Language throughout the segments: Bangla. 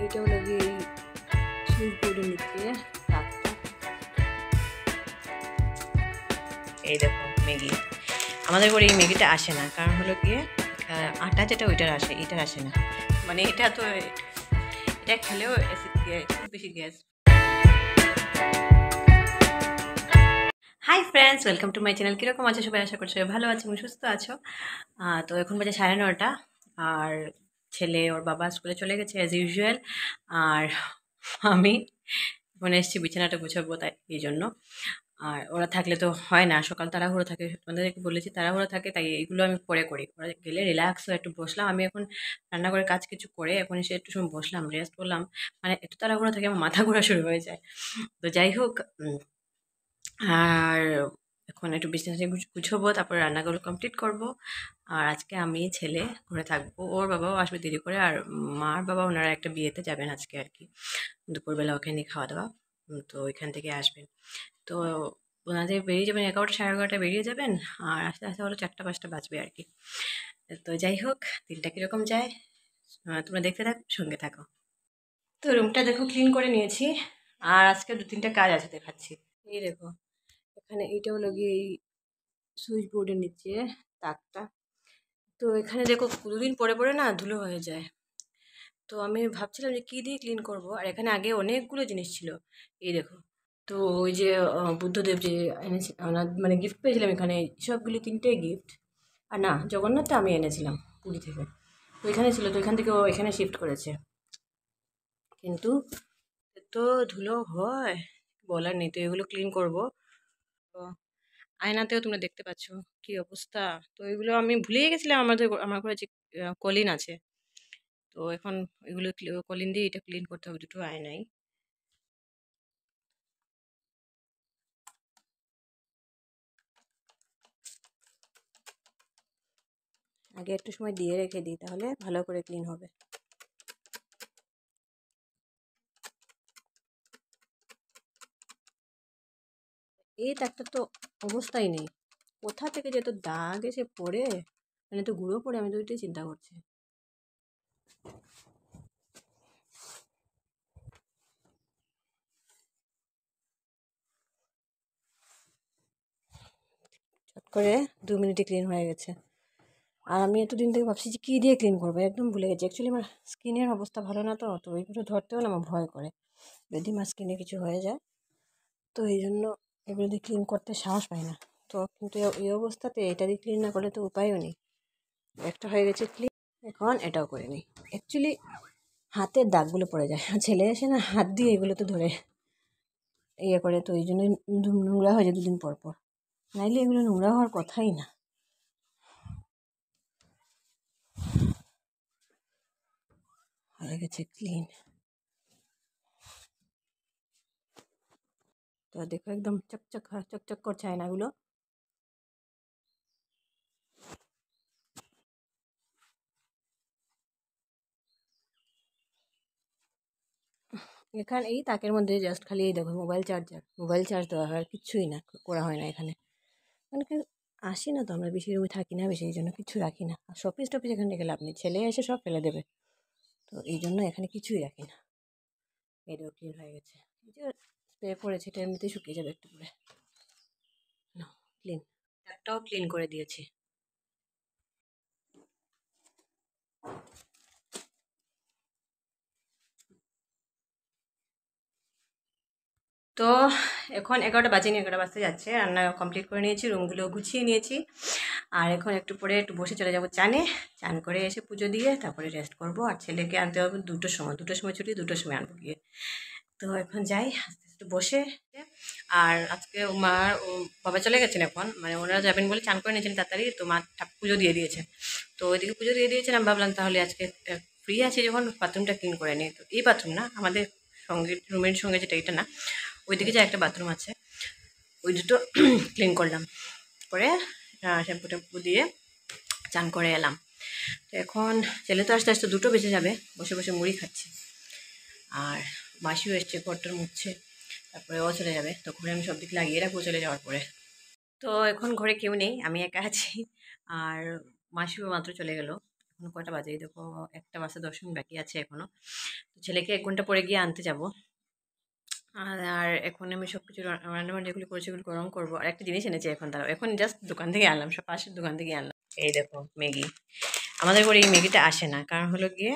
এটা হলো গিয়ে সুইচ বোর্ডের নিচে তাকটা। এই দেখো ম্যাগি। আমাদের ঘরে এই ম্যাগিটা আসে না, কারণ হলো গিয়ে আটা যেটা ওইটার আসে, এটার আসে না। মানে এটা তো এটা খেলেও অ্যাসিড গ্যাস, খুব বেশি gas. Hi friends, welcome to my channel. কীরকম আছো সবাই? আশা করছো ভালো আছো এবং সুস্থ আছো। তো এখন বাজে 9:30, আর ছেলে ওর বাবা স্কুলে চলে গেছে অ্যাজ ইউজুয়াল। আর আমি এখন এসেছি বিছানাটা গুছাবো, তাই এই জন্য। আর ওরা থাকলে তো হয় না, সকাল তাড়াহুড়ো থাকে, তোমাদেরকে বলেছি তাড়াহুড়ো থাকে, তাই এইগুলো আমি পরে করি। ওরা গেলে রিল্যাক্স হয়ে একটু বসলাম, আমি এখন রান্নাঘরের কাজ কিছু করে এখন এসে একটু সময় বসলাম, রেস্ট করলাম। মানে একটু তাড়াহুড়ো থাকে, আমার মাথা ঘোরা শুরু হয়ে যায়। তো যাই হোক, আর এখন একটু বিছানা গুছাবো, তারপরে রান্নাগুলো কমপ্লিট করব। আর আজকে আমি ছেলে ঘরে থাকবো, ওর বাবাও আসবে দেরি করে। আর মার বাবা ওনারা একটা বিয়েতে যাবেন আজকে আর কি, দুপুরবেলা ওখানে খাওয়া দাওয়া। তো ওইখান থেকে আসবেন। তো ওনাদের বেরিয়ে যাবেন 11টা 11:30 বেরিয়ে যাবেন। আর আস্তে আস্তে হলো 4টা 5টা বাজবে আর কি। তো যাই হোক, দিনটা কীরকম যায় তোমরা দেখতে থাকো, সঙ্গে থাকো। তো রুমটা দেখো ক্লিন করে নিয়েছি। আর আজকে 2-3টা কাজ আছে, দেখাচ্ছি। এই দেখো, এখানে এইটা হলো গিয়ে এই সুইচ বোর্ডের নিচে তাকটা। তো এখানে দেখো দুদিন পরে পরে না ধুলো হয়ে যায়। তো আমি ভাবছিলাম যে কী দিয়ে ক্লিন করব। আর এখানে আগে অনেকগুলো জিনিস ছিল, এই দেখো। তো ওই যে বুদ্ধদেব যে এনেছি, মানে গিফট পেয়েছিলাম এখানে, সবগুলি 3টে গিফট। আর না, জগন্নাথটা আমি এনেছিলাম পুরী থেকে। তো এখানে ছিল, তো এখান থেকে ও এখানে শিফট করেছে। কিন্তু এত ধুলো হয়, বলার নেই। তো এগুলো ক্লিন করব। তো আয়নাতেও তোমরা দেখতে পাচ্ছ কি অবস্থা। তো এগুলো আমি ভুলেই গেছিলাম, আমার ঘরে যে কলিন আছে। তো এখন এগুলো কলিন দিয়ে এটা ক্লিন করতে হবে, দুটো আয়নাই। আগে একটু সময় দিয়ে রেখে দিই, তাহলে ভালো করে ক্লিন হবে। এই তাকটার তো অবস্থাই নেই, কোথা থেকে যে এত দাগ এসে পড়ে, মানে তো গুঁড়ো পড়ে, আমি তো ওইটাই চিন্তা করছি। চট করে 2 মিনিটে ক্লিন হয়ে গেছে। আর আমি এতদিন থেকে ভাবছি যে কী দিয়ে ক্লিন করবো, একদম ভুলে গেছি। অ্যাকচুয়ালি আমার স্কিনের অবস্থা ভালো না, তো তো ওইগুলো ধরতেও না আমার ভয় করে, যদি আমার স্কিনে কিছু হয়ে যায়। তো এই জন্য এগুলো দিয়ে ক্লিন করতে সাহস পাই না। তো কিন্তু এই অবস্থাতে এটা দিয়ে ক্লিন না করলে তো উপায়ও নেই। একটা হয়ে গেছে ক্লিন, এখন এটাও করে নিই। অ্যাকচুয়ালি হাতের দাগগুলো পড়ে যায়, ছেলে এসে না হাত দিয়ে এগুলো তো ধরে ইয়ে করে, তো এই জন্য নোংরা হয়ে যায় 2 দিন পর পর। নাইলে এগুলো নোংরা হওয়ার কথাই না। হয়ে গেছে ক্লিন। তো দেখো একদম চকচক চকচক করছে আয়নাগুলো। এখানে এই তাকের মধ্যে জাস্ট খালি এই দেখো মোবাইল চার্জ দেওয়া হয়, আর কিচ্ছুই না করা হয় না এখানে। মানে আসি না তো আমরা, বেশি রুমে থাকি না বেশি, এই জন্য কিছু রাখি না। আর শপিস টপিস এখানে রেখে লাভ নেই, ছেলে এসে সব ফেলে দেবে। তো এই জন্য এখানে কিছুই রাখি না। এটাও ক্লিন হয়ে গেছে, এই যে স্প্রে করেছে, এটা এমনিতেই শুকিয়ে যাবে একটু করে। না, ক্লিন। একটাও ক্লিন করে দিয়েছি। তো এখন 11টা বাজেনি, 11টা বাজতে যাচ্ছে। রান্না কমপ্লিট করে নিয়েছি, রুমগুলো গুছিয়ে নিয়েছি। আর এখন একটু পরে একটু বসে চলে যাবো চানে। চান করে এসে পুজো দিয়ে তারপরে রেস্ট করবো। আর ছেলেকে আনতে হবে 2টোর সময় ছুটি, 2টোর সময় আনবো গিয়ে। তো এখন যাই আস্তে আস্তে বসে। আর আজকে ও বাবা চলে গেছেন এখন, মানে ওনারা যাবেন বলে চান করে নিয়েছেন তাড়াতাড়ি। তো মা পুজো দিয়ে দিয়েছেন। তো ওইদিকে পুজো দিয়ে দিয়েছেন, আমি ভাবলাম তাহলে আজকে ফ্রি আছে যখন, বাথরুমটা ক্লিন করে নিই। তো এই বাথরুম না, আমাদের সঙ্গে রুমের সঙ্গে যেটা, এটা না, ওইদিকে যে একটা বাথরুম আছে, ওই দুটো ক্লিন করলাম। করে শ্যাম্পু ট্যাম্পু দিয়ে চান করে এলাম। তো এখন ছেলে তো আস্তে আস্তে 2টো বেজে যাবে, বসে বসে মুড়ি খাচ্ছি। আর মাসিও এসছে, ঘরটার মুছছে। তারপরে ও চলে যাবে, তো ঘরে আমি সব দিক লাগিয়ে রাখবো চলে যাওয়ার পরে। তো এখন ঘরে কেউ নেই, আমি একা আছি। আর মাসিও মাত্র চলে গেল, এখন কয়টা বাজে দেখো, 1টা বাজতে 10 মিনিট বাকি আছে এখনো। তো ছেলেকে 1 ঘন্টা পরে গিয়ে আনতে যাব। আর এখন আমি সব কিছু রান্নাবান্না যেগুলো করেছি এগুলো গরম করবো। আর একটা জিনিস এনেছি এখন, দাঁড়াও, এখন জাস্ট দোকান থেকে আনলাম, সব পাশের দোকান থেকে আনলাম। এই দেখো ম্যাগি। আমাদের ঘরে এই ম্যাগিটা আসে না, কারণ হলো গিয়ে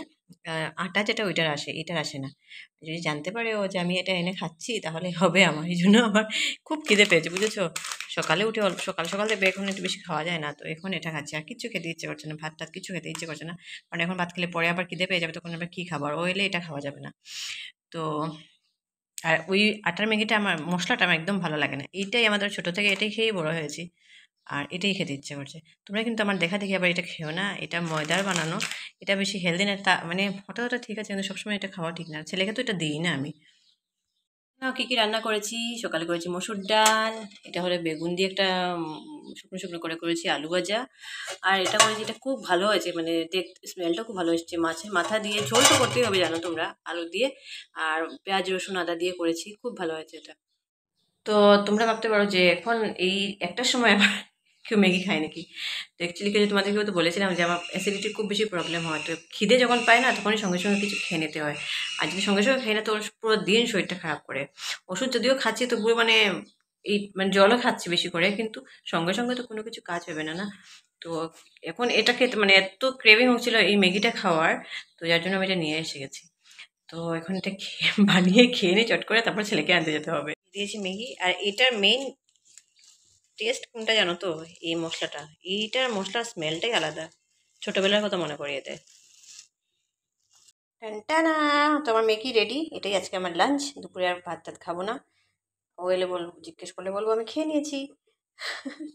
আটা যেটা ওইটার আসে, এটার আসে না। যদি জানতে পারে ও যে আমি এটা এনে খাচ্ছি তাহলে হবে আমার, এই জন্য আমার খুব খিদে পেয়েছে বুঝেছো। সকালে উঠে সকাল সকাল থেকে এখন একটু বেশি খাওয়া যায় না, তো এখন এটা খাচ্ছি। আর কিছু খেতে ইচ্ছে করছে না, ভাত টাত কিছু খেতে ইচ্ছে করছে না, কারণ এখন ভাত খেলে পরে আবার খিদে পেয়ে যাবে, তখন আবার কী খাবার, ও এলে এটা খাওয়া যাবে না। তো আর ওই আটার ম্যাগিটা আমার, মশলাটা আমার একদম ভালো লাগে না। এইটাই আমাদের ছোট থেকে এটাই খেয়েই বড় হয়েছি, আর এটাই খেতে ইচ্ছে করছে। তোমরা কিন্তু আমার দেখা দেখি আবার এটা খেও না, এটা ময়দার বানানো, এটা বেশি হেলদি না। তা মানে হঠাৎ হঠাৎ ঠিক আছে, কিন্তু সবসময় এটা খাওয়া ঠিক না। ছেলেকে তো এটা দিই না আমি। কি কি রান্না করেছি, সকালে করেছি মসুর ডাল, এটা হলো বেগুন দিয়ে একটা শুকনো শুকনো করে করেছি আলু ভাজা। আর এটা করেছি, এটা খুব ভালো হয়েছে, মানে দেখতে স্মেলটা খুব ভালো এসেছে। মাছের মাথা দিয়ে ঝোল তো করতেই হবে জানো তোমরা, আলু দিয়ে আর পেঁয়াজ রসুন আদা দিয়ে করেছি, খুব ভালো হয়েছে এটা। তো তোমরা ভাবতে পারো যে এখন এই একটার সময় আবার কেউ ম্যাগি খায় নাকি। তো অ্যাকচুয়ালি কিন্তু তোমাদেরকেও তো বলেছিলাম যে আমার অ্যাসিডিটির খুব বেশি প্রবলেম হয়, তো খিদে যখন পায় না তখনই সঙ্গে সঙ্গে কিছু খেয়ে নিতে হয়। আর যদি সঙ্গে সঙ্গে খেয়ে না তো ওর পুরো দিন শরীরটা খারাপ করে। ওষুধ যদিও খাচ্ছি তবুও মানে এই মানে জলও খাচ্ছি বেশি করে, কিন্তু সঙ্গে সঙ্গে তো কোনো কিছু কাজ হবে না না। তো এখন এটা খেতে মানে এত ক্রেভিং হচ্ছিল এই ম্যাগিটা খাওয়ার, তো যার জন্য আমি এটা নিয়ে এসে গেছি। তো এখন এটা বানিয়ে খেয়ে নিই চট করে, তারপর ছেলেকে আনতে যেতে হবে। দিয়েছি ম্যাগি, আর এটার মেইন টেস্ট কোনটা জানো তো, এই মশলাটা। এইটার মশলার স্মেলটাই আলাদা, ছোটবেলার কথা মনে করিয়ে দেয়। টানটানা, তো আমার ম্যাগি রেডি। এটাই আজকে আমার লাঞ্চ, দুপুরে আর ভাত টাত খাবো না। ও এলে বলবো, জিজ্ঞেস করলে বলবো আমি খেয়ে নিয়েছি।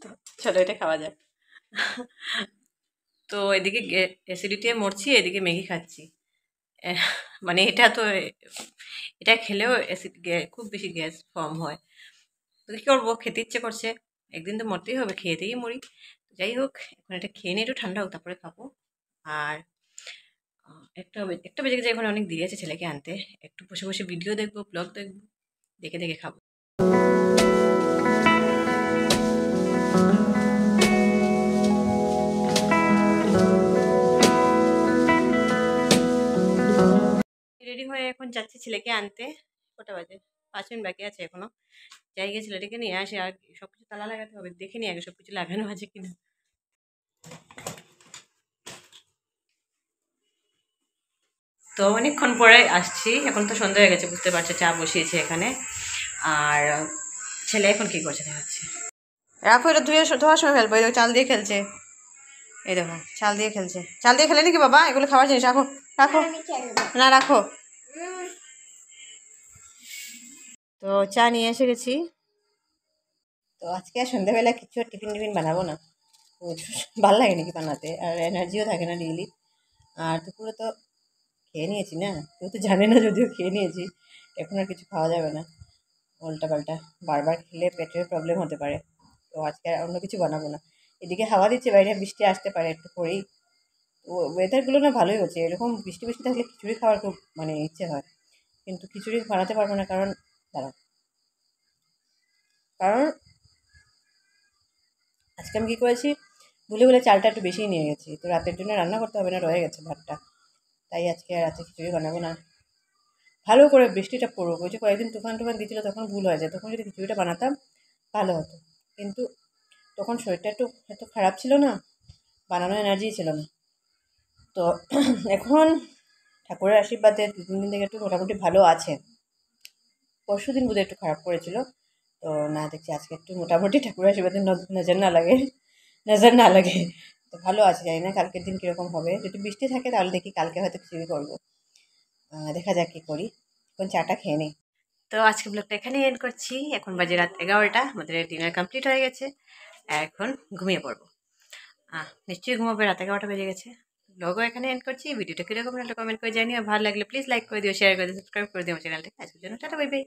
তো চলো এটা খাওয়া যাক। তো এদিকে অ্যাসিডিটি মরছি, এদিকে ম্যাগি খাচ্ছি। এহ, মানে এটা তো, এটা খেলেও অ্যাসিড খুব বেশি গ্যাস ফর্ম হয়। তো কী করবো, খেতে ইচ্ছে করছে, একদিন তো মরতেই হবে, খেয়েতেই মরি। যাই হোক, এখন এটা খেয়ে নিয়ে একটু ঠান্ডা হোক তারপরে খাবো। আর একটা বেজে গেছে, এখন অনেক দেরি আছে ছেলেকে আনতে। একটু বসে বসে ভিডিও দেখবো, ব্লগ দেখবো, দেখে দেখে খাবো। রেডি হয়ে এখন যাচ্ছি ছেলেকে আনতে। কটা বাজে, 5 মিনিট বাকি আছে এখনো। যাই গিয়ে ছেলেটাকে নিয়ে আসে, আর সবকিছু তালা লাগাতে হবে, দেখে নিই আগে সবকিছু লাগানো আছে কিনা। তো অনেকক্ষণ পরে আসছি, এখন তো সন্ধ্যা হয়ে গেছে বুঝতে পারছো, চা বসিয়েছে এখানে। আর ছেলে এখন কি করছে দেখাচ্ছে। রাখো, এটা ধুয়ে ধোয়ার সময় ফেলবো, এই দেখো চাল দিয়ে খেলছে। এই দেখো চাল দিয়ে খেলছে, চাল দিয়ে খেলে নাকি বাবা, এগুলো খাবার জিনিস, রাখো রাখো, না রাখো। তো চা নিয়ে এসে গেছি। তো আজকে আর সন্ধ্যাবেলা কিছু টিফিন টিফিন বানাবো না, ভালো লাগে নাকি বানাতে, আর এনার্জিও থাকে না ডেইলি। আর দুপুরে তো খেয়ে নিয়েছি না, কেউ তো জানে না যদিও খেয়ে নিয়েছি, এখন আর কিছু খাওয়া যাবে না উল্টা পাল্টা, বারবার খেলে পেটের প্রবলেম হতে পারে। তো আজকে আর অন্য কিছু বানাবো না। এদিকে হাওয়া দিচ্ছে বাইরে, বৃষ্টি আসতে পারে একটু পরেই। তো ওয়েদারগুলো না ভালোই হচ্ছে, এরকম বৃষ্টি বৃষ্টি থাকলে খিচুড়ি খাওয়ার খুব মানে ইচ্ছে হয়, কিন্তু খিচুড়ি বানাতে পারবো না, কারণ দাঁড়া, কারণ আজকে আমি কী করেছি, ভুলে ভুলে চালটা একটু বেশিই নিয়ে গেছি, তো রাতের জন্য রান্না করতে হবে না, রয়ে গেছে ভাতটা। তাই আজকে রাতে খিচুড়ি বানাবো না। ভালো করে বৃষ্টিটা পড়ুক, ওই যে কয়েকদিন তুফান টুফান দিচ্ছিলো তখন ভুল হয়ে যায়, তখন যদি খিচুড়িটা বানাতাম ভালো হতো। কিন্তু তখন শরীরটা একটু এত খারাপ ছিল না, বানানোর এনার্জি ছিল না। তো এখন ঠাকুরের আশীর্বাদে 2-3 দিন থেকে একটু মোটামুটি ভালো আছে। পরশু দিন বোধহয় একটু খারাপ করেছিল, তো না দেখছি আজকে একটু মোটামুটি ঠাকুরের আশীর্বাদে নজর না লাগে, নজর না লাগে। তো ভালো আছে, জানি না কালকের দিন কীরকম হবে। যদি বৃষ্টি থাকে তাহলে দেখি কালকে হয়তো খিচুড়ি করবো, দেখা যাক কী করি। এখন চাটা খেয়ে নিই। তো আজকে ব্লগটা এখানেই এন্ড করছি, এখন বাজে রাত 11টা, আমাদের ডিনার কমপ্লিট হয়ে গেছে, এখন ঘুমিয়ে পড়বো। নিশ্চয়ই ঘুমাবে, রাত 11টা বেজে গেছে। ব্লগও এখানে এন্ড করছি। ভিডিওটা কীরকম একটা কমেন্ট করে জানিও, ভালো লাগলে প্লিজ লাইক করে দিও, শেয়ার করে দিও, সাবস্ক্রাইব করে দিও আমার চ্যানেলটাকে। আজকের জন্য টাটা, বাই বাই।